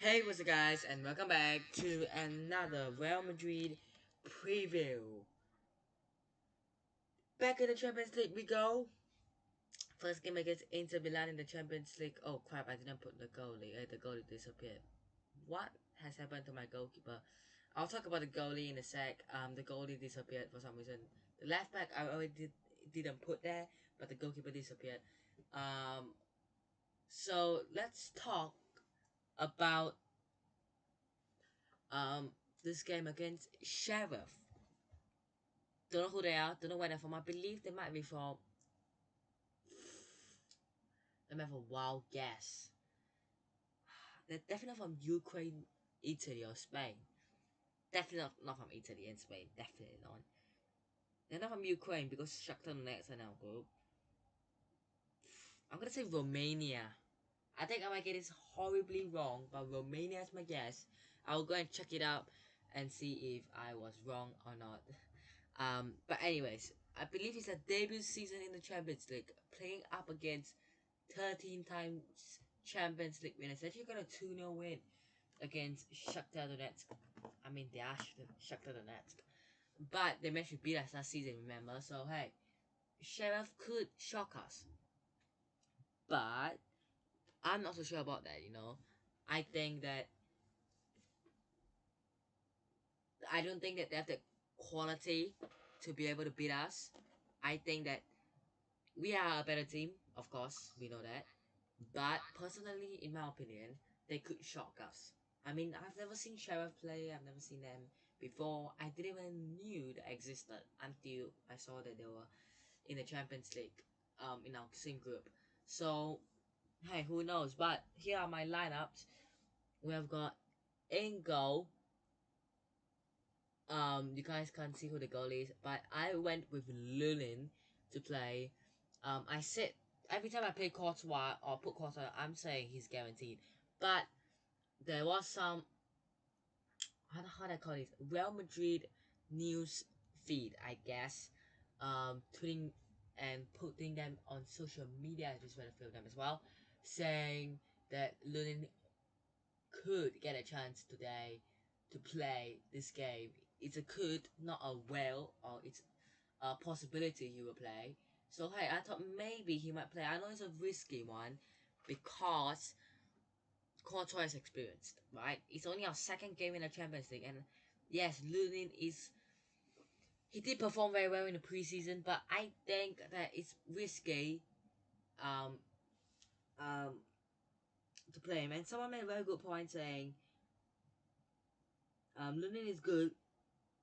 Hey, what's up guys, and welcome back to another Real Madrid preview. Back in the Champions League we go. First game against Inter Milan in the Champions League. Oh crap, I didn't put the goalie. The goalie disappeared. What has happened to my goalkeeper? I'll talk about the goalie in a sec. The goalie disappeared for some reason. The left back I already didn't put there, but the goalkeeper disappeared. So let's talk about um this game against Sheriff. Don't know who they are. Don't know where they're from. I believe they might be from. Let me have a wild guess. They're definitely from Ukraine, Italy, or Spain. Definitely not from Italy and Spain. Definitely not. They're not from Ukraine because Shakhtar Donetsk are now group. I'm gonna say Romania. I think I might get this horribly wrong, but Romania is my guess. I'll go and check it out and see if I was wrong or not. But anyways, I believe it's a debut season in the Champions League, playing up against 13 times Champions League winners. They actually got a 2-0 win against Shakhtar Donetsk. I mean, they are Shakhtar Donetsk. But they managed to beat us last season, remember? So, hey, Sheriff could shock us. But I'm not so sure about that, you know. I think that I don't think that they have the quality to be able to beat us. I think that we are a better team, of course, we know that. But personally, in my opinion, they could shock us. I mean, I've never seen Sheriff play, I've never seen them before. I didn't even knew they existed until I saw that they were in the Champions League, in our same group. So, hey, who knows? But here are my lineups. We have got in goal. You guys can't see who the goal is, but I went with Lunin to play. I said every time I play Courtois or put Courtois, I'm saying he's guaranteed. But there was some how do I call it? Real Madrid news feed, I guess, tweeting and putting them on social media. I just read a few of them as well, saying that Lunin could get a chance today to play this game. It's a could, not a will, or it's a possibility he will play. So hey, I thought maybe he might play. I know it's a risky one because Courtois is experienced, right? It's only our second game in the Champions League, and yes, Lunin is. He did perform very well in the preseason, but I think that it's risky um, um, to play him. And someone made a very good point saying Lunin is good,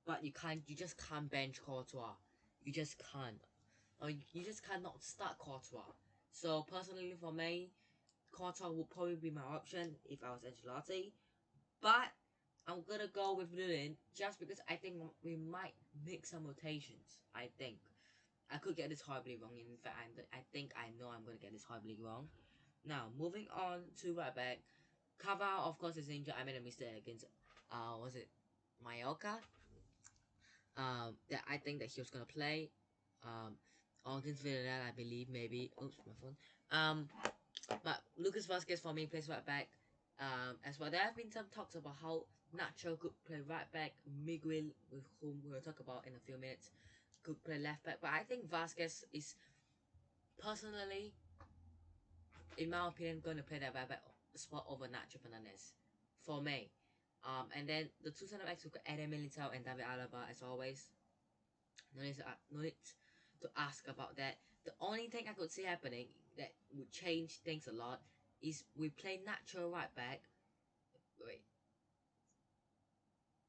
but you just can't bench Courtois. You just can't. Or you just cannot start Courtois. So personally for me, Courtois would probably be my option if I was Ancelotti. But I'm gonna go with Lunin just because I think we might make some rotations. I think. I could get this horribly wrong. In fact, I think I know I'm gonna get this horribly wrong. Now, moving on to right back. Carval, of course, is injured. I made a mistake against, was it Mallorca? That I think that he was gonna play. Against Villarreal, I believe, maybe. Oops, my phone. But Lucas Vasquez for me plays right back. As well, there have been some talks about how Nacho could play right back. Miguel, with whom we'll talk about in a few minutes, could play left back. But I think Vasquez is personally, in my opinion, going to play that right back spot over Nacho Fernandez for me. And then the two center backs, we got Eder Militao and David Alaba as always. No need to ask about that. The only thing I could see happening that would change things a lot is we play Nacho right back. Wait.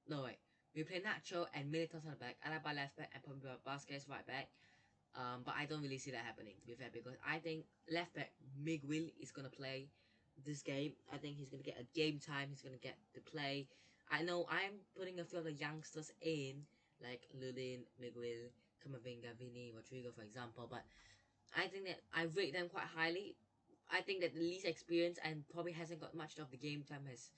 No, wait. We play Nacho and Militao center back, Alaba left back, and probably Vasquez right back. But I don't really see that happening, to be fair, because I think left back Miguel is going to play this game. I think he's going to get a game time. He's going to get to play. I know I'm putting a few of the youngsters in, like Lulin, Miguel, Camavinga, Vini, Rodrigo, for example. But I think that I rate them quite highly. I think that the least experienced and probably hasn't got much of the game time has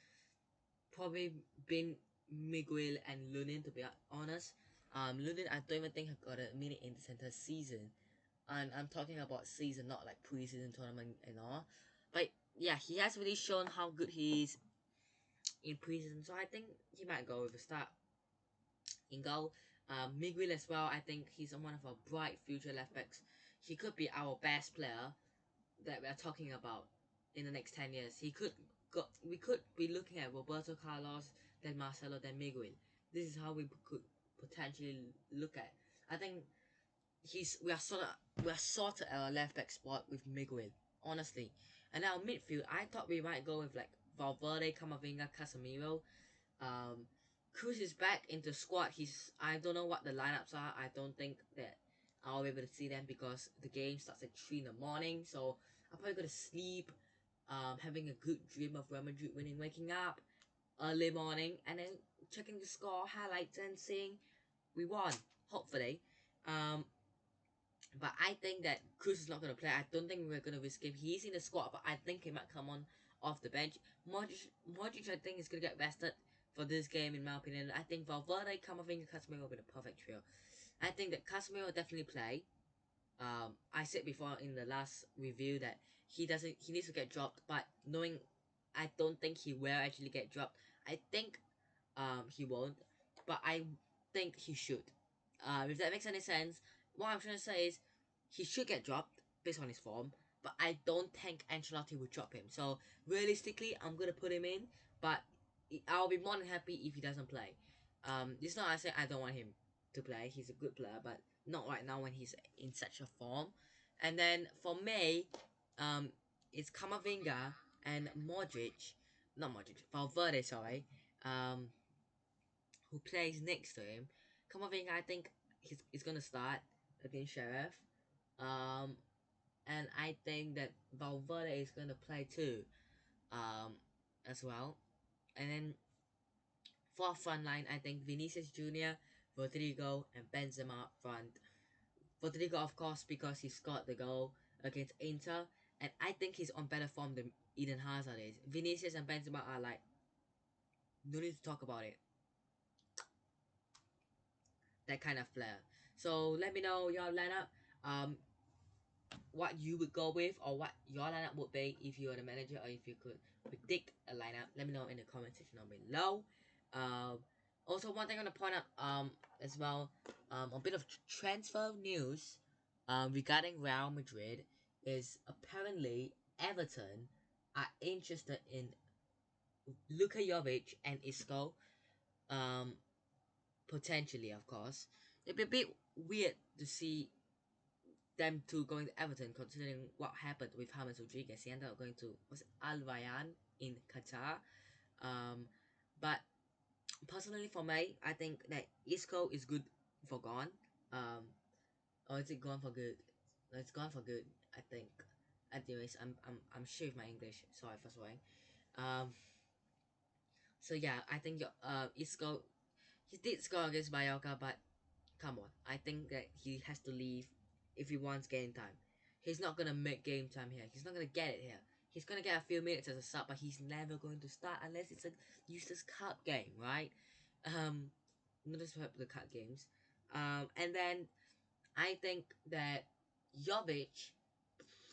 probably been Miguel and Lunin, to be honest. Lunin, I don't even think have got a minute in the center season. And I'm talking about season, not like preseason tournament and all. But yeah, he has really shown how good he is in preseason. So I think he might go with a start in goal. Miguel as well. I think he's one of our bright future left backs. He could be our best player that we are talking about in the next 10 years. He could go. We could be looking at Roberto Carlos, then Marcelo, then Miguel. This is how we could potentially look at. I think we are sorted at our left back spot with Miguel, honestly. And our midfield, I thought we might go with like Valverde, Camavinga, Casemiro. Cruz is back into squad. I don't know what the lineups are. I don't think that I'll be able to see them because the game starts at 3 in the morning. So I'm probably gonna sleep, having a good dream of Real Madrid winning, waking up early morning, and then checking the score highlights and seeing we won. Hopefully, um, but I think that Cruz is not going to play. I don't think we're going to risk him. He's in the squad, but I think he might come on off the bench. Modric I think, is going to get rested for this game, in my opinion. I think Valverde, Camavinga, Casemiro will be the perfect trio. I think that Casemiro will definitely play. I said before in the last review that he needs to get dropped, but knowing I don't think he will actually get dropped. I think he won't, but I think he should. If that makes any sense, what I'm trying to say is he should get dropped based on his form, but I don't think Ancelotti will drop him. So realistically, I'm gonna put him in, but I'll be more than happy if he doesn't play. It's not I say I don't want him to play. He's a good player, but not right now when he's in such a form. And then for me, it's Kamavinga and Modric, not Modric, Valverde, sorry, who plays next to him. Kamavinga, I think he's gonna start against Sheriff. Um, and I think that Valverde is gonna play too, as well. And then for front line, I think Vinicius Junior, Rodrigo, and Benzema up front. Rodrigo, of course, because he scored the goal against Inter, and I think he's on better form than Eden Hazard is. Vinicius and Benzema are like, no need to talk about it. That kind of player. So let me know your lineup. What you would go with, or what your lineup would be if you were the manager, or if you could predict a lineup. Let me know in the comment section down below. Also, one thing I want to point out as well, a bit of transfer news regarding Real Madrid is apparently Everton are interested in Luka Jovic and Isco, potentially, of course. It'd be a bit weird to see them two going to Everton, considering what happened with James Rodriguez. He ended up going to, was it Al Rayyan in Qatar. But personally for me, I think that Isco is good for gone. Or is it gone for good? No, it's gone for good, I think. Anyways, I'm sure with my English. Sorry for swearing. Um. So yeah, I think your Isco, he did score against Mallorca, but come on, I think that he has to leave if he wants game time. He's not gonna make game time here. He's not gonna get it here. He's gonna get a few minutes as a sub, but he's never going to start unless it's a useless cup game, right? Not just the cup games. And then I think that Jovic,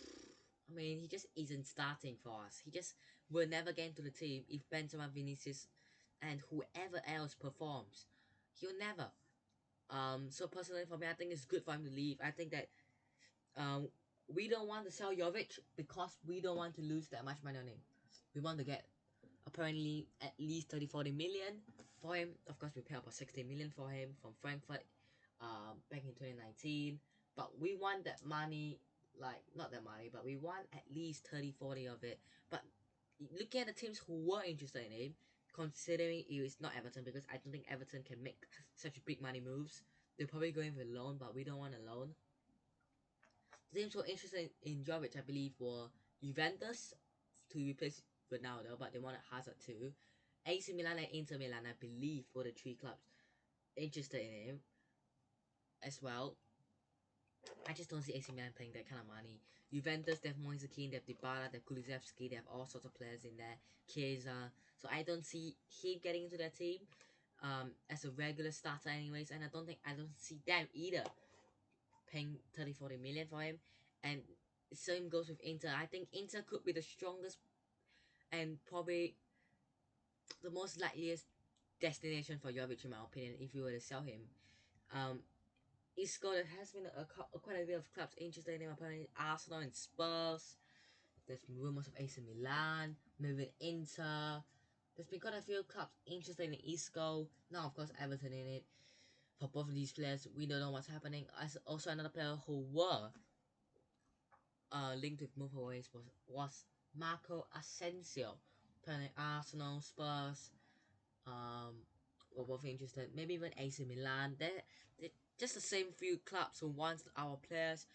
I mean, he just isn't starting for us. He just will never get into the team if Benzema, Vinicius, and whoever else performs. He'll never. So personally for me, I think it's good for him to leave. I think that we don't want to sell Jovic because we don't want to lose that much money on him. We want to get apparently at least 30-40 million for him. Of course, we pay about 60 million for him from Frankfurt back in 2019. But we want that money, like, not that money, but we want at least 30-40 of it. But looking at the teams who were interested in him, considering it is not Everton, because I don't think Everton can make such big money moves. They're probably going for a loan, but we don't want a loan. The teams who were interested in Jovic, I believe, were Juventus to replace Ronaldo, but they wanted Hazard too. AC Milan and Inter Milan, I believe, were the three clubs interested in him as well. I just don't see AC Milan paying that kind of money. Juventus, they have Moise Kean, they have Dybala, they have Kulusevski, they have all sorts of players in there. Chiesa. So I don't see him getting into their team as a regular starter anyways. And I don't see them either paying 30-40 million for him. And same goes with Inter. I think Inter could be the strongest and probably the most likeliest destination for Jovic, in my opinion, if you were to sell him. Isco, there has been quite a bit of clubs interested in him, apparently Arsenal and Spurs. There's been rumors of AC Milan, maybe Inter. There's been quite a few clubs interested in Isco. Now, of course, Everton in it. For both of these players, we don't know what's happening. As also another player who were linked with moveaways was Marco Asensio. Apparently, Arsenal, Spurs, were both interested. Maybe even AC Milan. They're just the same few clubs who wants our players.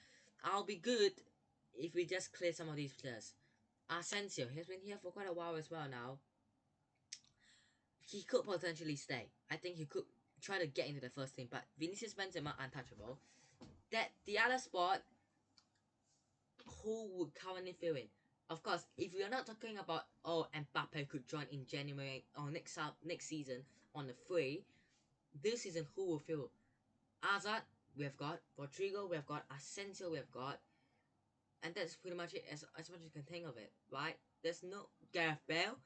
I'll be good if we just clear some of these players. Asensio, he's been here for quite a while as well now. He could potentially stay. I think he could try to get into the first team, but Vinicius Benzema untouchable. That the other spot, who would currently fill in? Of course, if we are not talking about Mbappe could join in January or next season on the free, this season who will fill? Hazard, we have got Rodrigo, we have got Asensio, we have got, and that's pretty much it as much as you can think of it, right? There's no Gareth Bale.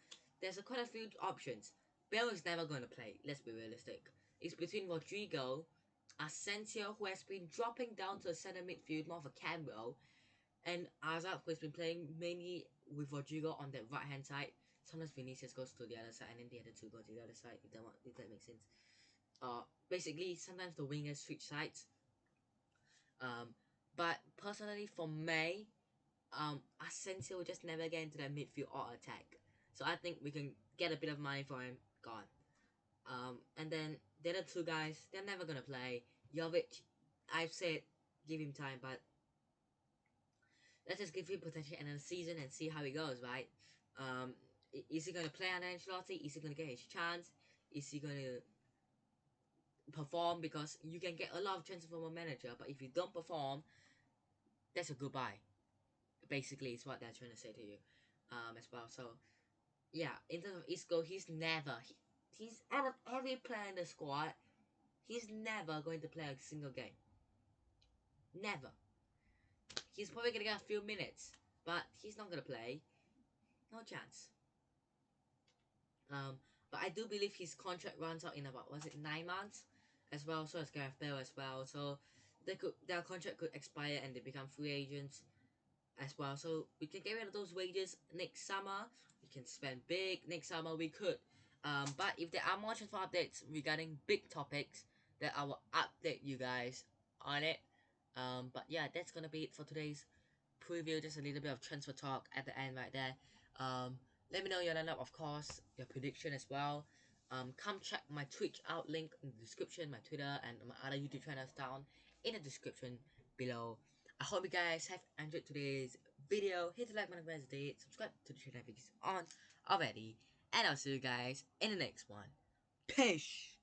There's quite a few options. Bale is never going to play. Let's be realistic. It's between Rodrigo, Asensio, who has been dropping down to a center midfield, more of a cam role, and Hazard, who has been playing mainly with Rodrigo on the right hand side. Sometimes Vinicius goes to the other side, and then the other two go to the other side. If that makes sense. Basically, sometimes the wingers switch sides. But personally, for me, Asensio will just never get into that midfield or attack. So I think we can get a bit of money for him. Gone. And then the other two guys, they're never gonna play. Jovic, I've said give him time, but let's just give him potential another season and see how he goes, right? Is he gonna play under Ancelotti? Is he gonna get his chance? Is he gonna perform? Because you can get a lot of chances from a manager, but if you don't perform, that's a goodbye. Basically, is what they're trying to say to you, as well. So yeah, in terms of Isco, he's never he's out of every player in the squad, he's never going to play a single game. Never. He's probably gonna get a few minutes, but he's not gonna play. No chance. But I do believe his contract runs out in about, was it 9 months, as well. So as Gareth Bale as well. So their contract could expire and they become free agents as well. So we can get rid of those wages next summer. We can spend big next summer. We could. But if there are more transfer updates regarding big topics, then I will update you guys on it. But yeah, that's gonna be it for today's preview. Just a little bit of transfer talk at the end right there. Let me know your lineup, of course, your prediction as well. Come check my Twitch out, link in the description, my Twitter, and my other YouTube channels down in the description below. I hope you guys have enjoyed today's video. Hit the like button if you guys did. Subscribe to the channel if it's on already. And I'll see you guys in the next one. Peace!